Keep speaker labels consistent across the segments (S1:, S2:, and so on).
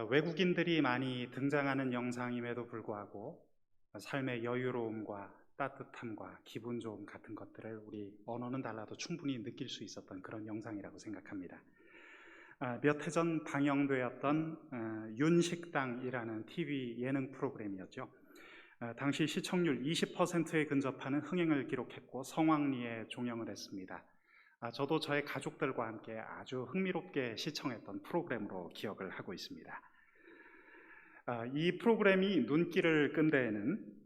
S1: 외국인들이 많이 등장하는 영상임에도 불구하고 삶의 여유로움과 따뜻함과 기분 좋음 같은 것들을 우리 언어는 달라도 충분히 느낄 수 있었던 그런 영상이라고 생각합니다. 몇 해 전 방영되었던 윤식당이라는 TV 예능 프로그램이었죠. 당시 시청률 20%에 근접하는 흥행을 기록했고 성황리에 종영을 했습니다. 저도 저의 가족들과 함께 아주 흥미롭게 시청했던 프로그램으로 기억을 하고 있습니다. 이 프로그램이 눈길을 끈 데에는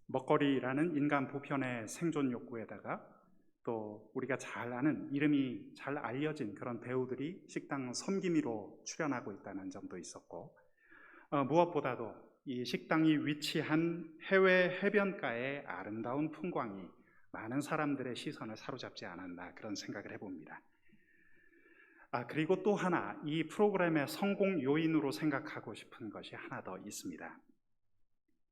S1: 먹거리라는 인간 보편의 생존 욕구에다가 또 우리가 잘 아는 이름이 잘 알려진 그런 배우들이 식당 섬김이로 출연하고 있다는 점도 있었고, 무엇보다도 이 식당이 위치한 해외 해변가의 아름다운 풍광이 많은 사람들의 시선을 사로잡지 않았나 그런 생각을 해봅니다. 그리고 또 하나 이 프로그램의 성공 요인으로 생각하고 싶은 것이 하나 더 있습니다.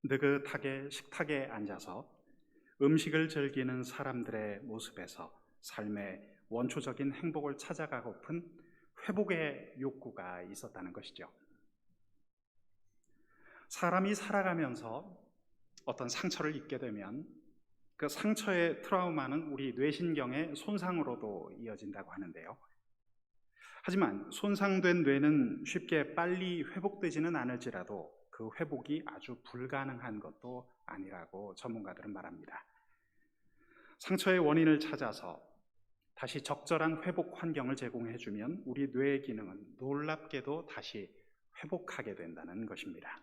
S1: 느긋하게 식탁에 앉아서 음식을 즐기는 사람들의 모습에서 삶의 원초적인 행복을 찾아가고픈 회복의 욕구가 있었다는 것이죠. 사람이 살아가면서 어떤 상처를 입게 되면 그 상처의 트라우마는 우리 뇌신경의 손상으로도 이어진다고 하는데요. 하지만 손상된 뇌는 쉽게 빨리 회복되지는 않을지라도 그 회복이 아주 불가능한 것도 아니라고 전문가들은 말합니다. 상처의 원인을 찾아서 다시 적절한 회복 환경을 제공해주면 우리 뇌의 기능은 놀랍게도 다시 회복하게 된다는 것입니다.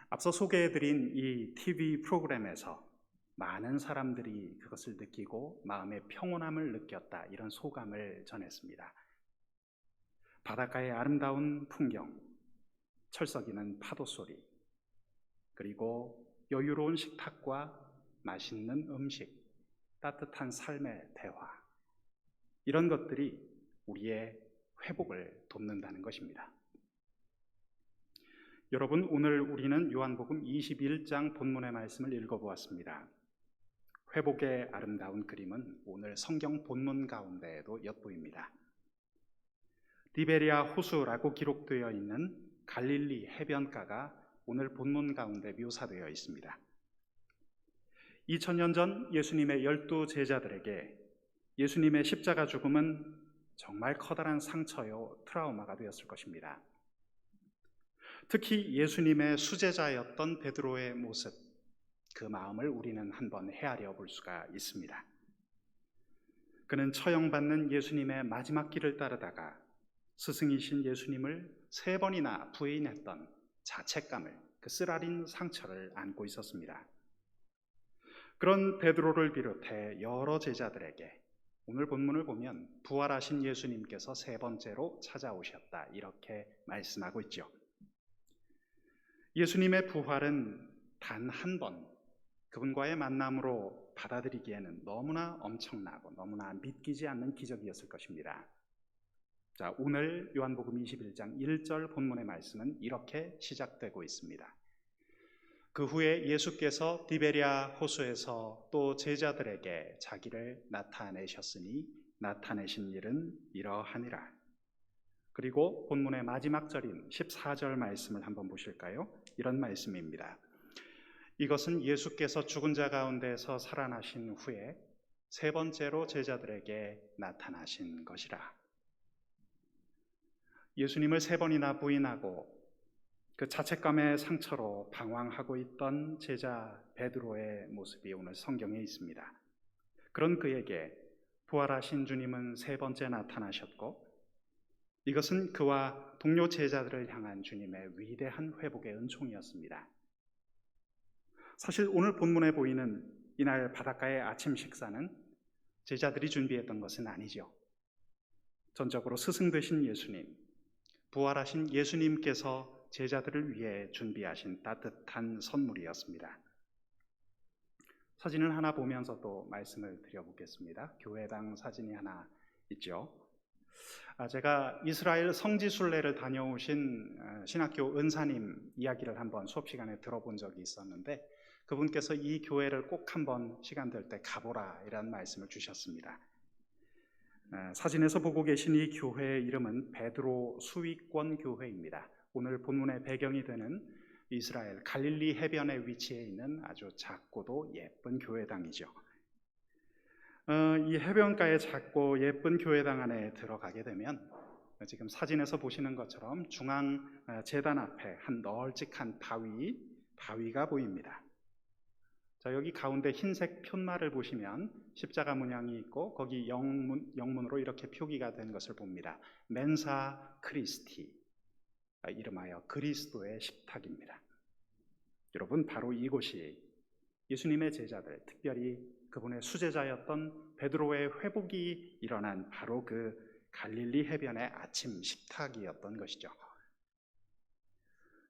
S1: 앞서 소개해드린 이 TV 프로그램에서 많은 사람들이 그것을 느끼고 마음의 평온함을 느꼈다, 이런 소감을 전했습니다. 바닷가의 아름다운 풍경, 철썩이는 파도 소리, 그리고 여유로운 식탁과 맛있는 음식, 따뜻한 삶의 대화, 이런 것들이 우리의 회복을 돕는다는 것입니다. 여러분, 오늘 우리는 요한복음 21장 본문의 말씀을 읽어보았습니다. 회복의 아름다운 그림은 오늘 성경 본문 가운데에도 엿보입니다. 디베리아 호수라고 기록되어 있는 갈릴리 해변가가 오늘 본문 가운데 묘사되어 있습니다. 2000년 전 예수님의 12 제자들에게 예수님의 십자가 죽음은 정말 커다란 상처요, 트라우마가 되었을 것입니다. 특히 예수님의 수제자였던 베드로의 모습, 그 마음을 우리는 한번 헤아려 볼 수가 있습니다. 그는 처형받는 예수님의 마지막 길을 따르다가 스승이신 예수님을 3번이나 부인했던 자책감을, 그 쓰라린 상처를 안고 있었습니다. 그런 베드로를 비롯해 여러 제자들에게 오늘 본문을 보면 부활하신 예수님께서 3번째로 찾아오셨다, 이렇게 말씀하고 있죠. 예수님의 부활은 단 한 번 그분과의 만남으로 받아들이기에는 너무나 엄청나고 너무나 믿기지 않는 기적이었을 것입니다. 자, 오늘 요한복음 21장 1절 본문의 말씀은 이렇게 시작되고 있습니다. 그 후에 예수께서 디베리아 호수에서 또 제자들에게 자기를 나타내셨으니 나타내신 일은 이러하니라. 그리고 본문의 마지막 절인 14절 말씀을 한번 보실까요? 이런 말씀입니다. 이것은 예수께서 죽은 자 가운데서 살아나신 후에 3번째로 제자들에게 나타나신 것이라. 예수님을 3번이나 부인하고 그 자책감의 상처로 방황하고 있던 제자 베드로의 모습이 오늘 성경에 있습니다. 그런 그에게 부활하신 주님은 3번째 나타나셨고, 이것은 그와 동료 제자들을 향한 주님의 위대한 회복의 은총이었습니다. 사실 오늘 본문에 보이는 이날 바닷가의 아침 식사는 제자들이 준비했던 것은 아니죠. 전적으로 스승 되신 예수님, 부활하신 예수님께서 제자들을 위해 준비하신 따뜻한 선물이었습니다. 사진을 하나 보면서 또 말씀을 드려보겠습니다. 교회당 사진이 하나 있죠. 제가 이스라엘 성지순례를 다녀오신 신학교 은사님 이야기를 한번 수업 시간에 들어본 적이 있었는데, 그분께서 이 교회를 꼭 한번 시간 될 때 가보라, 이런 말씀을 주셨습니다. 사진에서 보고 계신 이 교회의 이름은 베드로 수위권 교회입니다. 오늘 본문의 배경이 되는 이스라엘 갈릴리 해변에 위치해 있는 아주 작고도 예쁜 교회당이죠. 이 해변가의 작고 예쁜 교회당 안에 들어가게 되면 지금 사진에서 보시는 것처럼 중앙 제단 앞에 한 널찍한 바위가 보입니다. 자, 여기 가운데 흰색 편말을 보시면 십자가 문양이 있고 거기 영문으로 이렇게 표기가 된 것을 봅니다. 멘사 크리스티, 이름하여 그리스도의 십탁입니다. 여러분, 바로 이곳이 예수님의 제자들, 특별히 그분의 수제자였던 베드로의 회복이 일어난 바로 그 갈릴리 해변의 아침 식탁이었던 것이죠.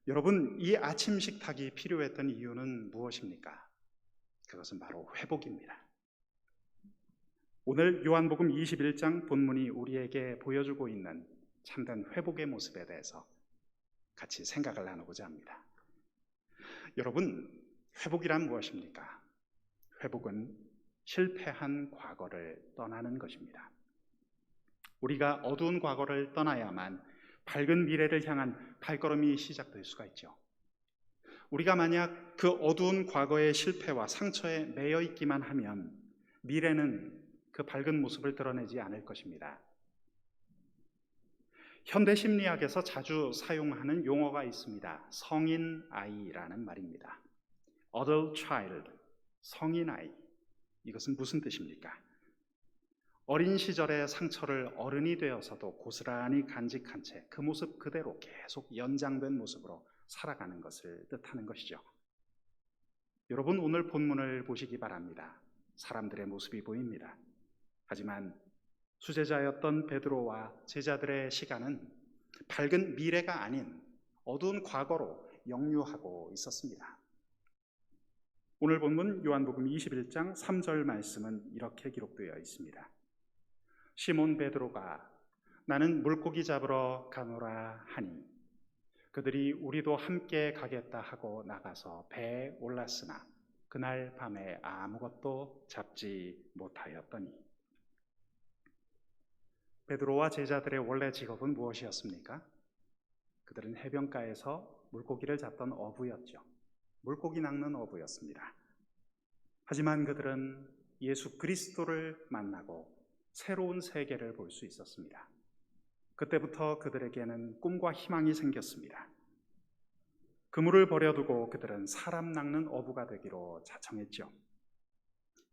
S1: 여러분, 이 아침 식탁이 필요했던 이유는 무엇입니까? 그것은 바로 회복입니다. 오늘 요한복음 21장 본문이 우리에게 보여주고 있는 참된 회복의 모습에 대해서 같이 생각을 나누고자 합니다. 여러분, 회복이란 무엇입니까? 회복은 실패한 과거를 떠나는 것입니다. 우리가 어두운 과거를 떠나야만 밝은 미래를 향한 발걸음이 시작될 수가 있죠. 우리가 만약 그 어두운 과거의 실패와 상처에 매여 있기만 하면 미래는 그 밝은 모습을 드러내지 않을 것입니다. 현대 심리학에서 자주 사용하는 용어가 있습니다. 성인 아이라는 말입니다. Adult child, 성인 아이. 이것은 무슨 뜻입니까? 어린 시절의 상처를 어른이 되어서도 고스란히 간직한 채 그 모습 그대로 계속 연장된 모습으로 살아가는 것을 뜻하는 것이죠. 여러분, 오늘 본문을 보시기 바랍니다. 사람들의 모습이 보입니다. 하지만 수제자였던 베드로와 제자들의 시간은 밝은 미래가 아닌 어두운 과거로 역류하고 있었습니다. 오늘 본문 요한복음 21장 3절 말씀은 이렇게 기록되어 있습니다. 시몬 베드로가 나는 물고기 잡으러 가노라 하니 그들이 우리도 함께 가겠다 하고 나가서 배에 올랐으나 그날 밤에 아무것도 잡지 못하였더니. 베드로와 제자들의 원래 직업은 무엇이었습니까? 그들은 해변가에서 물고기를 잡던 어부였죠. 물고기 낚는 어부였습니다. 하지만 그들은 예수 그리스도를 만나고 새로운 세계를 볼 수 있었습니다. 그때부터 그들에게는 꿈과 희망이 생겼습니다. 그물을 버려두고 그들은 사람 낚는 어부가 되기로 자청했죠.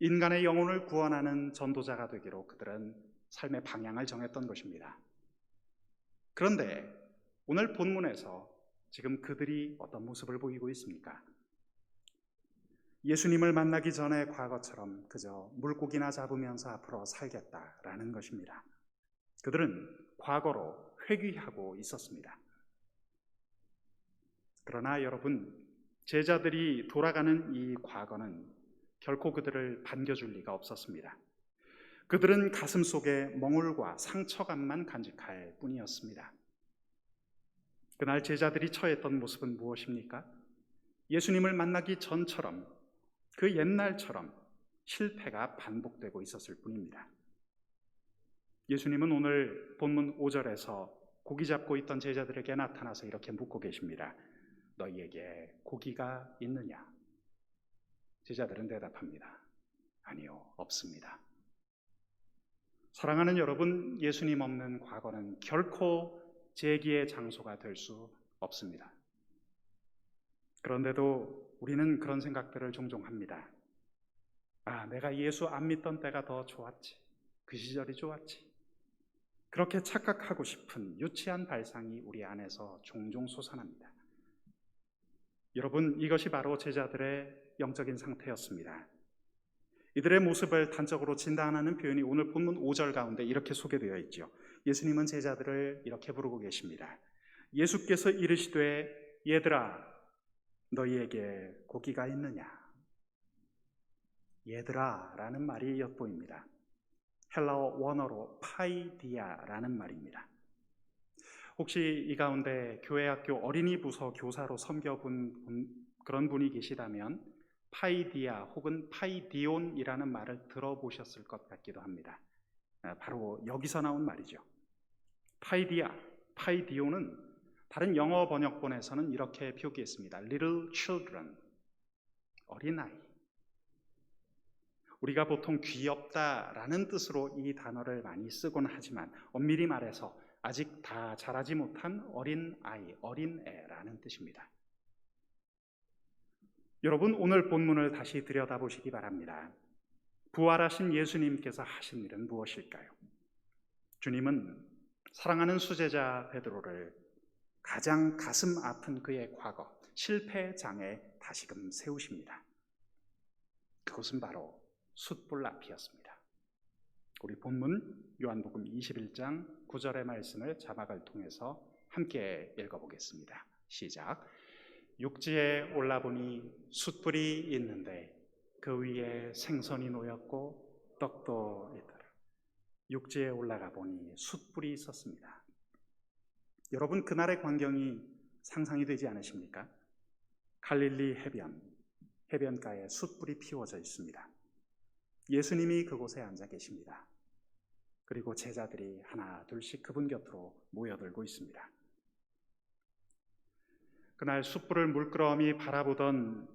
S1: 인간의 영혼을 구원하는 전도자가 되기로 그들은 삶의 방향을 정했던 것입니다. 그런데 오늘 본문에서 지금 그들이 어떤 모습을 보이고 있습니까? 예수님을 만나기 전의 과거처럼 그저 물고기나 잡으면서 앞으로 살겠다라는 것입니다. 그들은 과거로 회귀하고 있었습니다. 그러나 여러분, 제자들이 돌아가는 이 과거는 결코 그들을 반겨줄 리가 없었습니다. 그들은 가슴 속에 멍울과 상처감만 간직할 뿐이었습니다. 그날 제자들이 처했던 모습은 무엇입니까? 예수님을 만나기 전처럼, 그 옛날처럼 실패가 반복되고 있었을 뿐입니다. 예수님은 오늘 본문 5절에서 고기 잡고 있던 제자들에게 나타나서 이렇게 묻고 계십니다. 너희에게 고기가 있느냐? 제자들은 대답합니다. 아니요, 없습니다. 사랑하는 여러분, 예수님 없는 과거는 결코 재기의 장소가 될 수 없습니다. 그런데도 우리는 그런 생각들을 종종 합니다. 내가 예수 안 믿던 때가 더 좋았지. 그 시절이 좋았지. 그렇게 착각하고 싶은 유치한 발상이 우리 안에서 종종 솟아납니다. 여러분, 이것이 바로 제자들의 영적인 상태였습니다. 이들의 모습을 단적으로 진단하는 표현이 오늘 본문 5절 가운데 이렇게 소개되어 있죠. 예수님은 제자들을 이렇게 부르고 계십니다. 예수께서 이르시되 얘들아 너희에게 고기가 있느냐? 얘들아 라는 말이 엿보입니다. 헬라어 원어로 파이디아라는 말입니다. 혹시 이 가운데 교회학교 어린이 부서 교사로 섬겨본 그런 분이 계시다면 파이디아 혹은 파이디온이라는 말을 들어보셨을 것 같기도 합니다. 바로 여기서 나온 말이죠. 파이디오는 다른 영어 번역본에서는 이렇게 표기했습니다. Little children, 어린아이. 우리가 보통 귀엽다라는 뜻으로 이 단어를 많이 쓰곤 하지만 엄밀히 말해서 아직 다 자라지 못한 어린아이, 어린애라는 뜻입니다. 여러분, 오늘 본문을 다시 들여다보시기 바랍니다. 부활하신 예수님께서 하신 일은 무엇일까요? 주님은 사랑하는 수제자 베드로를 가장 가슴 아픈 그의 과거, 실패장에 다시금 세우십니다. 그것은 바로 숯불 앞이었습니다. 우리 본문 요한복음 21장 9절의 말씀을 자막을 통해서 함께 읽어보겠습니다. 시작. 육지에 올라보니 숯불이 있는데 그 위에 생선이 놓였고 떡도 있더라. 육지에 올라가 보니 숯불이 있었습니다. 여러분, 그날의 광경이 상상이 되지 않으십니까? 갈릴리 해변가에 숯불이 피워져 있습니다. 예수님이 그곳에 앉아 계십니다. 그리고 제자들이 하나 둘씩 그분 곁으로 모여들고 있습니다. 그날 숯불을 물끄러미 바라보던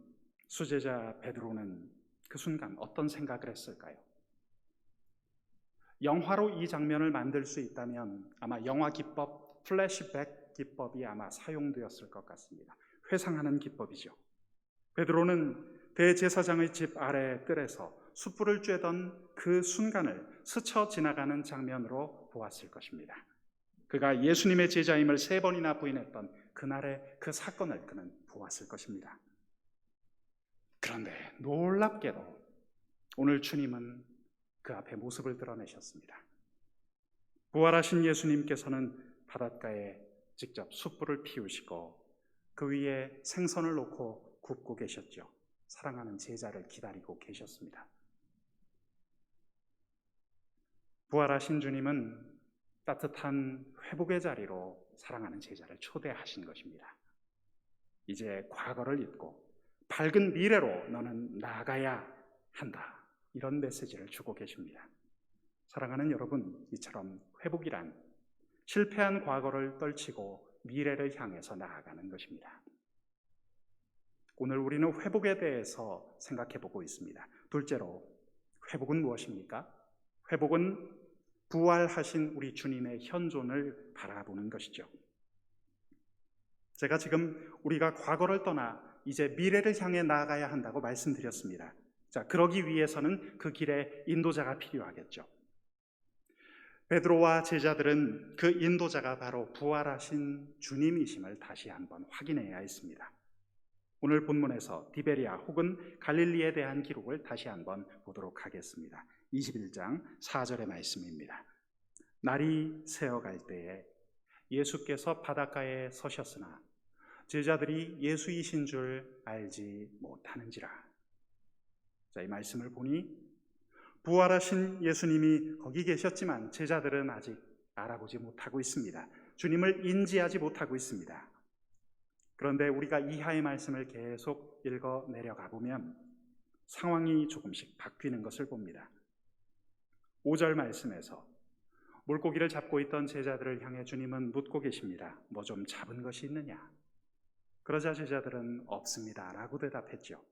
S1: 수제자 베드로는 그 순간 어떤 생각을 했을까요? 영화로 이 장면을 만들 수 있다면 아마 영화 기법, 플래시백 기법이 아마 사용되었을 것 같습니다. 회상하는 기법이죠. 베드로는 대제사장의 집 아래 뜰에서 숯불을 쬐던 그 순간을 스쳐 지나가는 장면으로 보았을 것입니다. 그가 예수님의 제자임을 3번이나 부인했던 그날의 그 사건을 그는 보았을 것입니다. 그런데 놀랍게도 오늘 주님은 그 앞에 모습을 드러내셨습니다. 부활하신 예수님께서는 바닷가에 직접 숯불을 피우시고 그 위에 생선을 놓고 굽고 계셨죠. 사랑하는 제자를 기다리고 계셨습니다. 부활하신 주님은 따뜻한 회복의 자리로 사랑하는 제자를 초대하신 것입니다. 이제 과거를 잊고 밝은 미래로 너는 나아가야 한다. 이런 메시지를 주고 계십니다. 사랑하는 여러분, 이처럼 회복이란 실패한 과거를 떨치고 미래를 향해서 나아가는 것입니다. 오늘 우리는 회복에 대해서 생각해 보고 있습니다. 둘째로, 회복은 무엇입니까? 회복은 부활하신 우리 주님의 현존을 바라보는 것이죠. 제가 지금 우리가 과거를 떠나 이제 미래를 향해 나아가야 한다고 말씀드렸습니다. 자, 그러기 위해서는 그 길에 인도자가 필요하겠죠. 베드로와 제자들은 그 인도자가 바로 부활하신 주님이심을 다시 한번 확인해야 했습니다. 오늘 본문에서 디베리아 혹은 갈릴리에 대한 기록을 다시 한번 보도록 하겠습니다. 21장 4절의 말씀입니다. 날이 새어갈 때에 예수께서 바닷가에 서셨으나 제자들이 예수이신 줄 알지 못하는지라. 자, 이 말씀을 보니 부활하신 예수님이 거기 계셨지만 제자들은 아직 알아보지 못하고 있습니다. 주님을 인지하지 못하고 있습니다. 그런데 우리가 이하의 말씀을 계속 읽어 내려가 보면 상황이 조금씩 바뀌는 것을 봅니다. 5절 말씀에서 물고기를 잡고 있던 제자들을 향해 주님은 묻고 계십니다. 뭐 좀 잡은 것이 있느냐? 그러자 제자들은 없습니다 라고 대답했죠.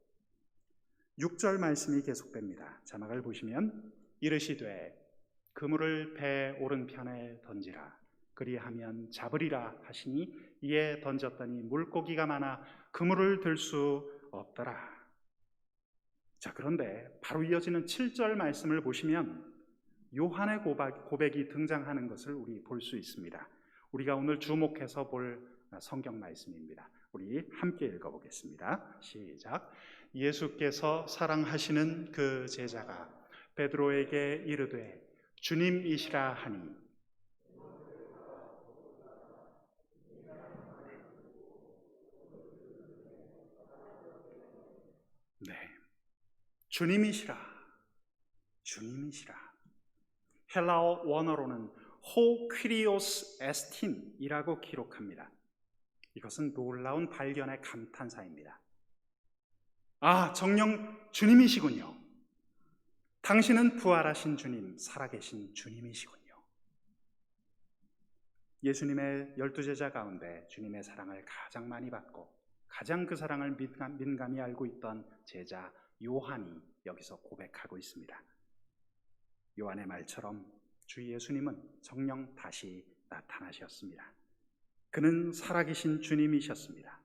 S1: 6절 말씀이 계속됩니다. 자막을 보시면 이르시되 그물을 배 오른편에 던지라 그리하면 잡으리라 하시니 이에 던졌더니 물고기가 많아 그물을 들 수 없더라. 자, 그런데 바로 이어지는 7절 말씀을 보시면 요한의 고백이 등장하는 것을 우리 볼 수 있습니다. 우리가 오늘 주목해서 볼 성경 말씀입니다. 우리 함께 읽어보겠습니다. 시작. 예수께서 사랑하시는 그 제자가 베드로에게 이르되 주님이시라 하니 네, 주님이시라. 헬라어 원어로는 호 퀴리오스 에스틴이라고 기록합니다. 이것은 놀라운 발견의 감탄사입니다. 아, 정녕 주님이시군요. 당신은 부활하신 주님, 살아계신 주님이시군요. 예수님의 12제자 가운데 주님의 사랑을 가장 많이 받고 가장 그 사랑을 민감히 알고 있던 제자 요한이 여기서 고백하고 있습니다. 요한의 말처럼 주 예수님은 정녕 다시 나타나셨습니다. 그는 살아계신 주님이셨습니다.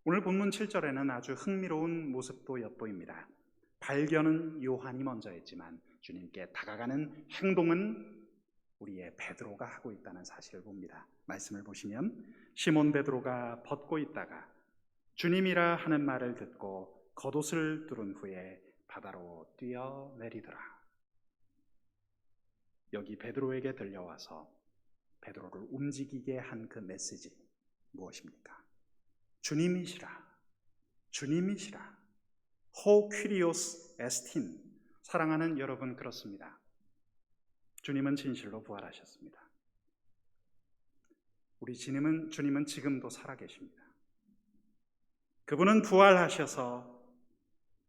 S1: 오늘 본문 7절에는 아주 흥미로운 모습도 엿보입니다. 발견은 요한이 먼저 했지만 주님께 다가가는 행동은 우리의 베드로가 하고 있다는 사실을 봅니다. 말씀을 보시면 시몬 베드로가 벗고 있다가 주님이라 하는 말을 듣고 겉옷을 두른 후에 바다로 뛰어내리더라. 여기 베드로에게 들려와서 베드로를 움직이게 한 그 메시지 무엇입니까? 주님이시라, 주님이시라. 호 퀴리오스 에스틴. 사랑하는 여러분, 그렇습니다. 주님은 진실로 부활하셨습니다. 우리 주님은 지금도 살아계십니다. 그분은 부활하셔서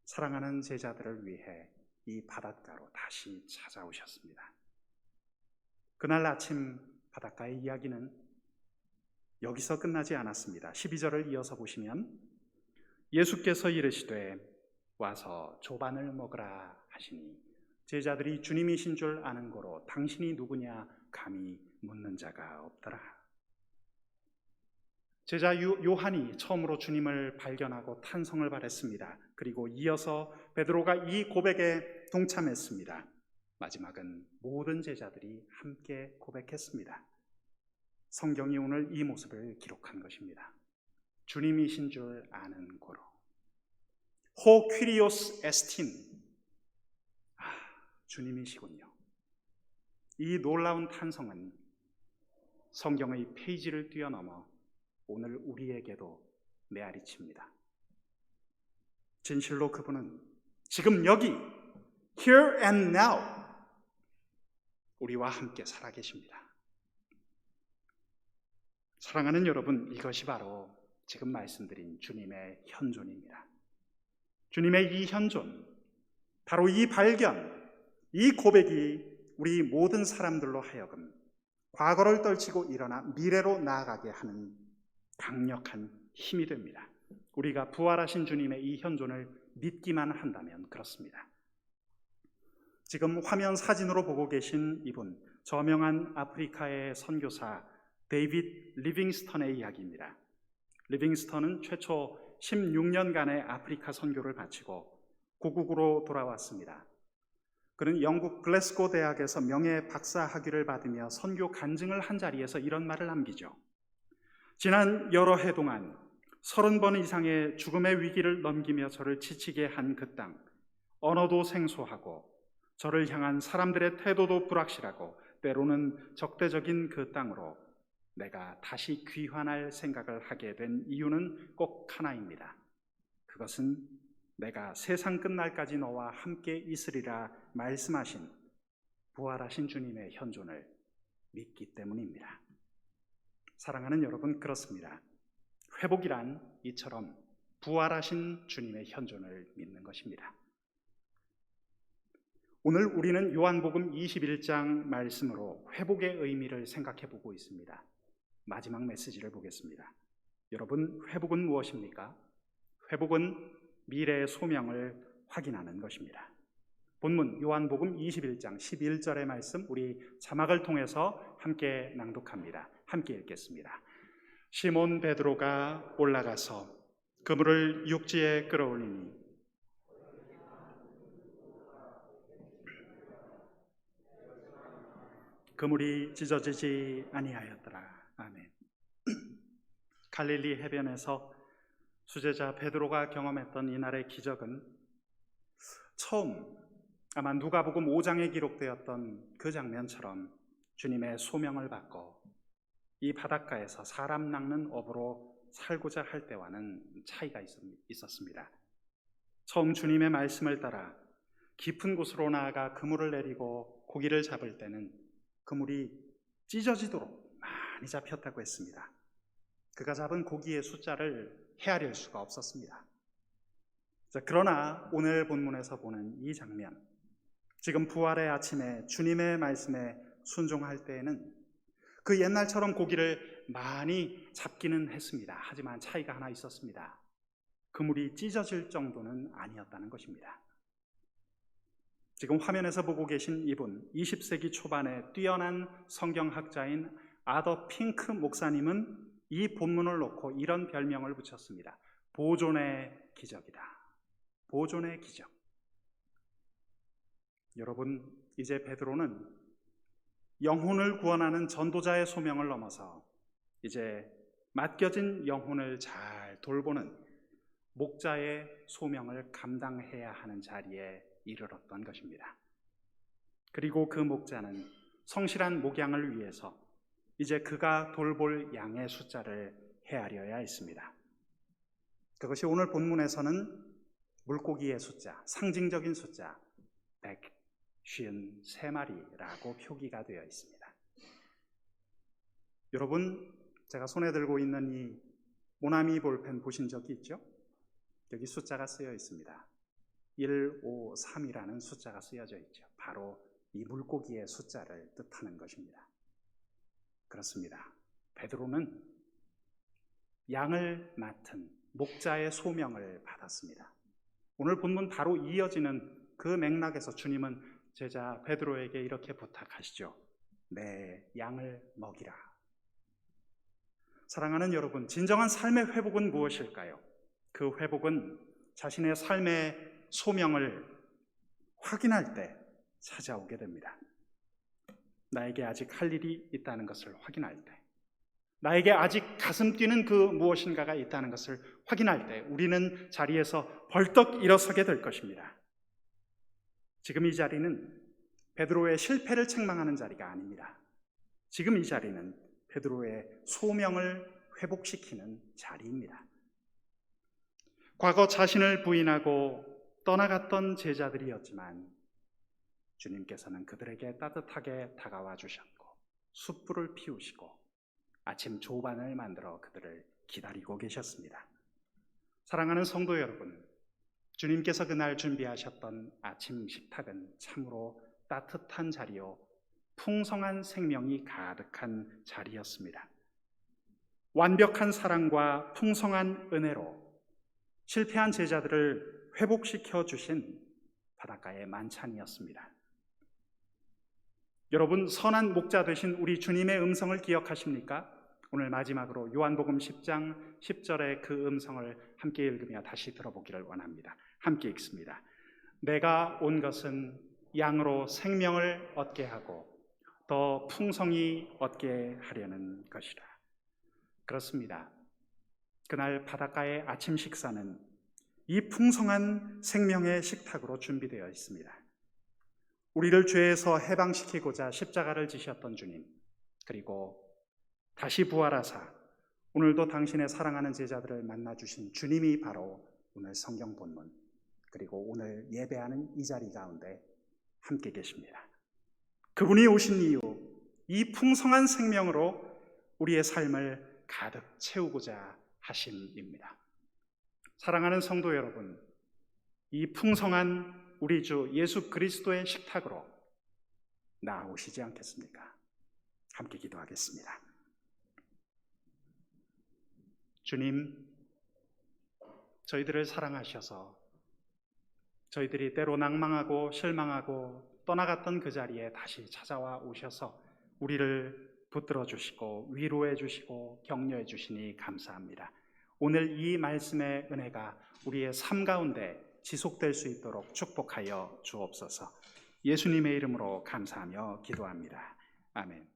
S1: 사랑하는 제자들을 위해 이 바닷가로 다시 찾아오셨습니다. 그날 아침 바닷가의 이야기는 여기서 끝나지 않았습니다. 12절을 이어서 보시면 예수께서 이르시되 와서 조반을 먹으라 하시니 제자들이 주님이신 줄 아는 고로 당신이 누구냐 감히 묻는 자가 없더라. 제자 요한이 처음으로 주님을 발견하고 탄성을 발했습니다. 그리고 이어서 베드로가 이 고백에 동참했습니다. 마지막은 모든 제자들이 함께 고백했습니다. 성경이 오늘 이 모습을 기록한 것입니다. 주님이신 줄 아는 고로. 호 퀴리오스 에스틴. 주님이시군요. 이 놀라운 탄성은 성경의 페이지를 뛰어넘어 오늘 우리에게도 메아리칩니다. 진실로 그분은 지금 여기 here and now 우리와 함께 살아계십니다. 사랑하는 여러분, 이것이 바로 지금 말씀드린 주님의 현존입니다. 주님의 이 현존, 바로 이 발견, 이 고백이 우리 모든 사람들로 하여금 과거를 떨치고 일어나 미래로 나아가게 하는 강력한 힘이 됩니다. 우리가 부활하신 주님의 이 현존을 믿기만 한다면 그렇습니다. 지금 화면 사진으로 보고 계신 이분, 저명한 아프리카의 선교사 데이빗 리빙스턴의 이야기입니다. 리빙스턴은 최초 16년간의 아프리카 선교를 바치고 고국으로 돌아왔습니다. 그는 영국 글래스고 대학에서 명예 박사 학위를 받으며 선교 간증을 한 자리에서 이런 말을 남기죠. 지난 여러 해 동안 30번 이상의 죽음의 위기를 넘기며 저를 지치게 한 그 땅, 언어도 생소하고 저를 향한 사람들의 태도도 불확실하고 때로는 적대적인 그 땅으로 내가 다시 귀환할 생각을 하게 된 이유는 꼭 하나입니다. 그것은 내가 세상 끝날까지 너와 함께 있으리라 말씀하신 부활하신 주님의 현존을 믿기 때문입니다. 사랑하는 여러분, 그렇습니다. 회복이란 이처럼 부활하신 주님의 현존을 믿는 것입니다. 오늘 우리는 요한복음 21장 말씀으로 회복의 의미를 생각해 보고 있습니다. 마지막 메시지를 보겠습니다. 여러분, 회복은 무엇입니까? 회복은 미래의 소명을 확인하는 것입니다. 본문 요한복음 21장 11절의 말씀, 우리 자막을 통해서 함께 낭독합니다. 함께 읽겠습니다. 시몬 베드로가 올라가서 그물을 육지에 끌어올리니 그물이 찢어지지 아니하였더라. 아멘. 갈릴리 해변에서 수제자 베드로가 경험했던 이날의 기적은 처음 아마 누가복음 5장에 기록되었던 그 장면처럼 주님의 소명을 받고 이 바닷가에서 사람 낚는 업으로 살고자 할 때와는 차이가 있었습니다. 처음 주님의 말씀을 따라 깊은 곳으로 나아가 그물을 내리고 고기를 잡을 때는 그물이 찢어지도록 많이 잡혔다고 했습니다. 그가 잡은 고기의 숫자를 헤아릴 수가 없었습니다. 자, 그러나 오늘 본문에서 보는 이 장면, 지금 부활의 아침에 주님의 말씀에 순종할 때에는 그 옛날처럼 고기를 많이 잡기는 했습니다. 하지만 차이가 하나 있었습니다. 그물이 찢어질 정도는 아니었다는 것입니다. 지금 화면에서 보고 계신 이분, 20세기 초반에 뛰어난 성경학자인 아더 핑크 목사님은 이 본문을 놓고 이런 별명을 붙였습니다. 보존의 기적이다. 보존의 기적. 여러분, 이제 베드로는 영혼을 구원하는 전도자의 소명을 넘어서 이제 맡겨진 영혼을 잘 돌보는 목자의 소명을 감당해야 하는 자리에 이르렀던 것입니다. 그리고 그 목자는 성실한 목양을 위해서 이제 그가 돌볼 양의 숫자를 헤아려야 했습니다. 그것이 오늘 본문에서는 물고기의 숫자, 상징적인 숫자 153마리라고 표기가 되어 있습니다. 여러분, 제가 손에 들고 있는 이 모나미 볼펜 보신 적이 있죠? 여기 숫자가 쓰여 있습니다. 153이라는 숫자가 쓰여져 있죠. 바로 이 물고기의 숫자를 뜻하는 것입니다. 그렇습니다. 베드로는 양을 맡은 목자의 소명을 받았습니다. 오늘 본문 바로 이어지는 그 맥락에서 주님은 제자 베드로에게 이렇게 부탁하시죠. 내 양을 먹이라. 사랑하는 여러분, 진정한 삶의 회복은 무엇일까요? 그 회복은 자신의 삶의 소명을 확인할 때 찾아오게 됩니다. 나에게 아직 할 일이 있다는 것을 확인할 때, 나에게 아직 가슴 뛰는 그 무엇인가가 있다는 것을 확인할 때 우리는 자리에서 벌떡 일어서게 될 것입니다. 지금 이 자리는 베드로의 실패를 책망하는 자리가 아닙니다. 지금 이 자리는 베드로의 소명을 회복시키는 자리입니다. 과거 자신을 부인하고 떠나갔던 제자들이었지만 주님께서는 그들에게 따뜻하게 다가와 주셨고 숯불을 피우시고 아침 조반을 만들어 그들을 기다리고 계셨습니다. 사랑하는 성도 여러분, 주님께서 그날 준비하셨던 아침 식탁은 참으로 따뜻한 자리요 풍성한 생명이 가득한 자리였습니다. 완벽한 사랑과 풍성한 은혜로 실패한 제자들을 회복시켜 주신 바닷가의 만찬이었습니다. 여러분, 선한 목자 되신 우리 주님의 음성을 기억하십니까? 오늘 마지막으로 요한복음 10장 10절의 그 음성을 함께 읽으며 다시 들어보기를 원합니다. 함께 읽습니다. 내가 온 것은 양으로 생명을 얻게 하고 더 풍성히 얻게 하려는 것이라. 그렇습니다. 그날 바닷가의 아침 식사는 이 풍성한 생명의 식탁으로 준비되어 있습니다. 우리를 죄에서 해방시키고자 십자가를 지셨던 주님, 그리고 다시 부활하사 오늘도 당신의 사랑하는 제자들을 만나주신 주님이 바로 오늘 성경 본문, 그리고 오늘 예배하는 이 자리 가운데 함께 계십니다. 그분이 오신 이유, 이 풍성한 생명으로 우리의 삶을 가득 채우고자 하심입니다. 사랑하는 성도 여러분, 이 풍성한 우리 주 예수 그리스도의 식탁으로 나아오시지 않겠습니까? 함께 기도하겠습니다. 주님, 저희들을 사랑하셔서 저희들이 때로 낭망하고 실망하고 떠나갔던 그 자리에 다시 찾아와 오셔서 우리를 붙들어 주시고 위로해 주시고 격려해 주시니 감사합니다. 오늘 이 말씀의 은혜가 우리의 삶 가운데 지속될 수 있도록 축복하여 주옵소서. 예수님의 이름으로 감사하며 기도합니다. 아멘.